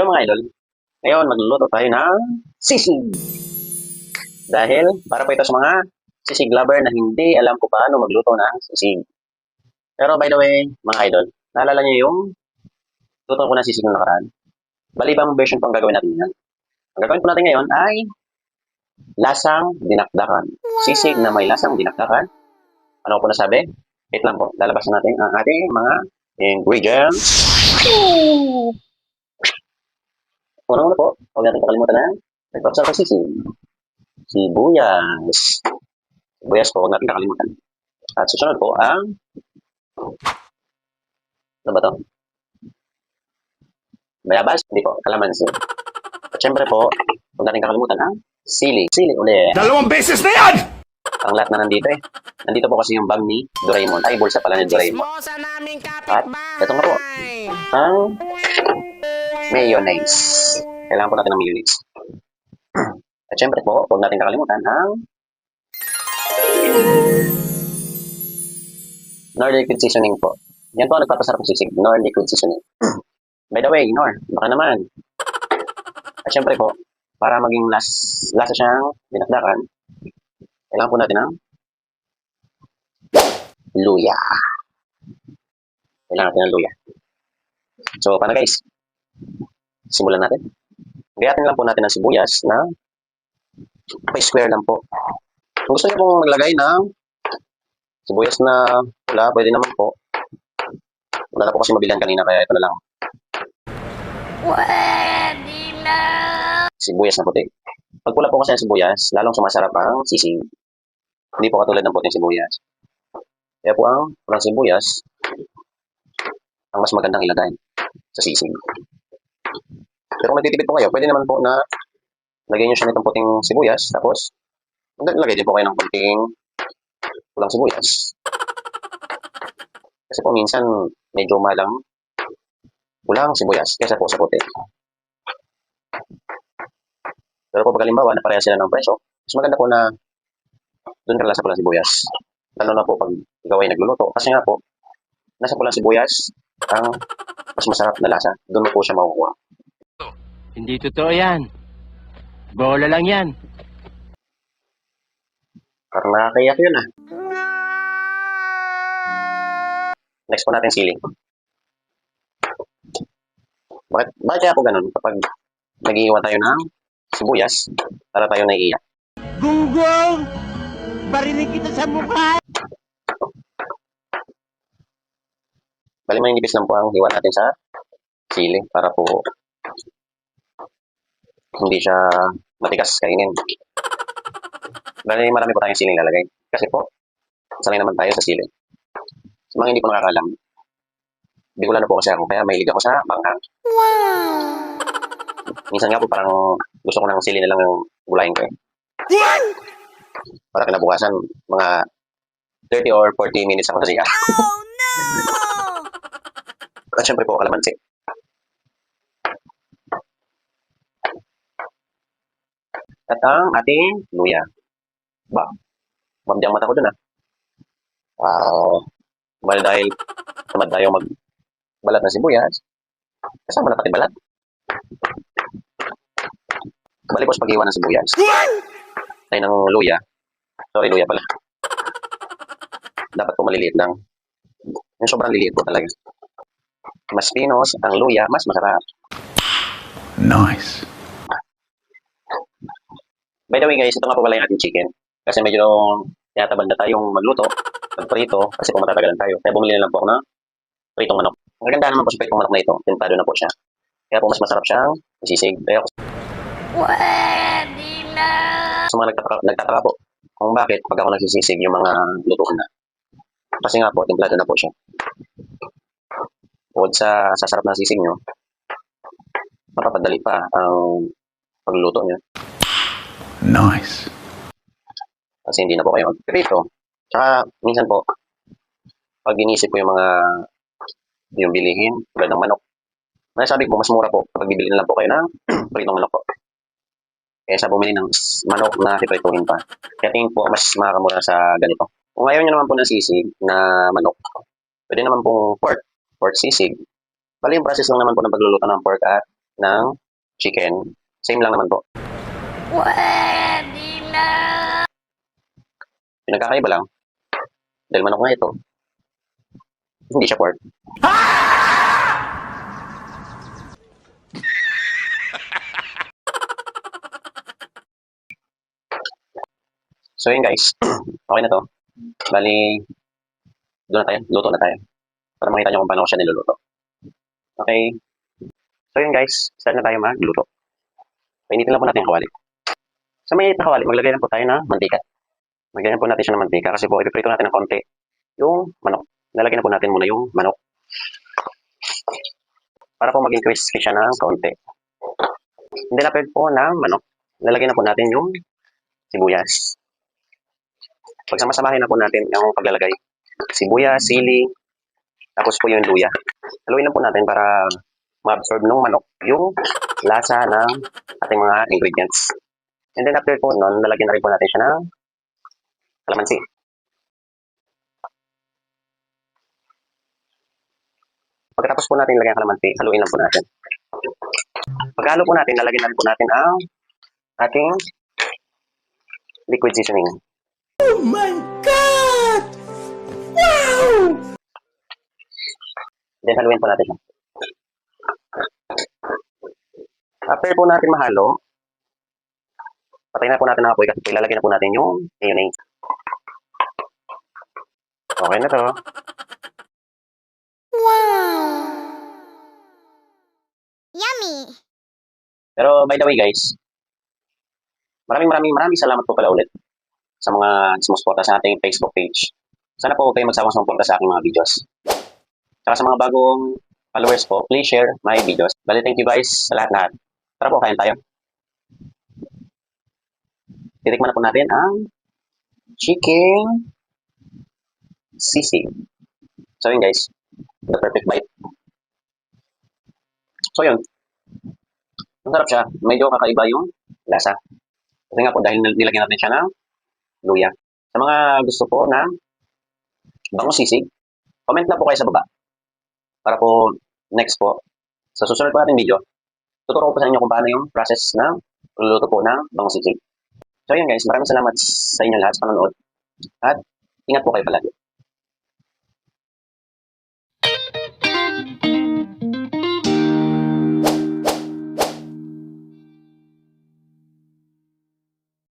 Hello mga idol. Ngayon, magluluto tayo ng sisig. Dahil, para po ito sa mga sisig lover na hindi alam kung paano magluto ng sisig. Pero by the way, mga idol, naalala niyo yung luto ko ng sisig ng nakaraan? Balibang version po ang gagawin natin ngayon. Ang gagawin po natin ngayon ay lasang dinakdakan. Sisig na may lasang dinakdakan. Ano po nasabi? Wait lang po, lalabasan natin ang ating mga ingredients. Unang-una po, huwag natin kakalimutan na nagpapasal sa sisig. Sibuyas. Sibuyas po, huwag natin kakalimutan. At susunod po ang, ano ba ito? Bayabas? Hindi po, kalamansi. At syempre po, huwag natin kakalimutan ang sili. Sili ulit. 2 beses na yan! Ang lahat na nandito eh. Nandito po kasi yung bag ni Doraemon. Ay, bulsa pala ni Doraemon. At ito nga po, ang mayonnaise. Kailangan po natin ng mayonnaise. At syempre po, huwag natin kakalimutan ang Nor liquid seasoning po. Yan po ang nagpapasarap ng sisig. Nor liquid seasoning. By the way, Nor, baka naman. At syempre po, para maging lasa siyang dinakdakan, kailangan po natin ng luya. Kailangan natin ng luya. So, paano guys? Simulan natin. Gayatin lang po natin ng sibuyas na pa-square lang po. Kung gusto niyo pong maglagay ng sibuyas na pula, pwede naman po. Wala na po kasi mabilihan kanina, kaya ito na lang. Pwede na. Sibuyas na puti. Pag pula po kasi ang sibuyas, lalong sumasarap ang sisig. Hindi po katulad ng puting sibuyas. Kaya po ang pulang sibuyas, ang mas magandang ilagay sa sisig. Pero kung nagtitipid po kayo, pwede naman po na lagyan nyo siya nitong puting sibuyas, tapos lagay din po kayo ng puting pulang sibuyas. Kasi po minsan medyo malang pulang sibuyas kaysa po sa puti. Pero po pag halimbawa na pareha sila ng presyo, mas maganda po na doon ka lang sa pulang sibuyas. Lalo na po pag ikaw ay nagluluto. Kasi nga po, nasa pulang sibuyas ang mas masarap na lasa. Doon mo po siya makukuha. Hindi totoo yan. Bola lang yan. Parang nakakayak yun ah. Next po natin sili. Bakit kaya ako ganun? Kapag nag-iiwan tayo ng sibuyas, para tayo naiiyak. Gunggong! Barinig kita sa mukha! Bali may nipis lang po ang hiwa natin sa sili para po hindi siya matigas kainin. Bali marami po tayong siling lalagay. Kasi po, sanay naman tayo sa sili. Sa mga hindi po nakakalam, Bicolano na po kasi ako, kaya mahilig ako sa manghang. Wow. Minsan nga po parang gusto ko ng sili na lang yung gulayin ko eh. Para kinabukasan, mga 30 or 40 minutes ako sa siya. Oh no! At syempre po, kalamansi. At ang ating luya. Ba, mabdi ang mata ko dun ah. Wow. Dahil tamad tayo magbalat ng sibuyas, kasama na pati balat. Bali po sa pag-iwan ng sibuyas. Ay, ng luya. Sorry, luya pala. Dapat po maliliit lang. Yung sobrang liliit po talaga. Mas pinos, ang luya, mas masarap. Nice. By the way guys, ito nga po pala yung ating chicken. Kasi medyo tinatabad na tayong magluto, magprito, kasi po matatagalan tayo. Kaya bumili na lang po ako ng pritong manok. Ang ganda naman po sa pritong manok na ito, tintado na po siya. Kaya po mas masarap siyang isisig. Kaya Pwede na. sa mga nagtataka po kung bakit pag ako nagsisisig yung mga lutuan na. Kasi nga po, timplado na po siya. Bukod sa sarap ng sisig nyo, mapapadali pa ang pagluluto nyo. Nice. Kasi hindi na po kayo magprito. Tsaka, minsan po, pag inisip ko yung bilihin, tulad ng manok, nasabi ko, mas mura po kapag bibili na lang po kayo ng pritong manok po. Kaysa bumili ng manok na siprituhin pa. Kaya tingin po, mas makakamura sa ganito. Kung ayaw nyo naman po ng sisig na manok, pwede naman pong pork sisig. Bali yung process lang naman po ng pagluluto ng pork at ng chicken. Same lang naman po. Pwede na. Pinagkakaiba lang. Dahil manok nga ito, hindi siya pork. So yun guys, okay na to. Bali, doon na tayo, luto na tayo. Para makita nyo kung paano ko siya niluluto. Okay. So yun guys, start na tayo magluto. Painitin lang po natin yung kawali. Sa may kawali, maglagay lang po tayo ng mantika. Maglagay po natin siya ng mantika kasi po ipiprito natin ng konti yung manok. Lalagyan na po natin muna yung manok. Para po maging crispy siya ng konti. Hindi na po ng manok. Lalagyan na po natin yung sibuyas. Pagsama-samahin na po natin yung paglalagay. Sibuyas, sili, tapos po yung luya. Haluin lang po natin para ma-absorb ng manok yung lasa ng ating mga ingredients. And then after po nun, lalagyan na rin po natin siya ng kalamansi. Pagkatapos po natin lagyan ang kalamansi, haluin lang po natin. Pagkahalo po natin, lalagyan na rin po natin ang ating liquid seasoning. Oh my God! Wow! Then haluin po natin siya. After po natin mahalo, patayin na po natin ang apoy kasi ilalagay na po natin yung mayonnaise. Okay na to. Wow. Yummy. Pero by the way guys, maraming salamat po pala ulit sa mga sumusuporta sa ating Facebook page. Sana po huwag kayong magsawang sumuporta sa aking mga videos. Saka sa mga bagong followers po, please share my videos. Bali, thank you guys sa lahat-lahat. Tara po, kain tayo. Titikman na po natin ang chicken sisig. So yun guys, the perfect bite. So yun, ang sarap siya. Medyo kakaiba yung lasa. Kasi nga po dahil nilagyan natin siya ng luya. Sa mga gusto po ng bangus sisig, comment na po kayo sa baba. Para po next po, sa susunod po natin video, tuturo ko po sa inyo kung paano yung process ng luluto po ng bangus sisig. So yun guys, maraming salamat sa inyo lahat sa panonood. At ingat po kayo palagi.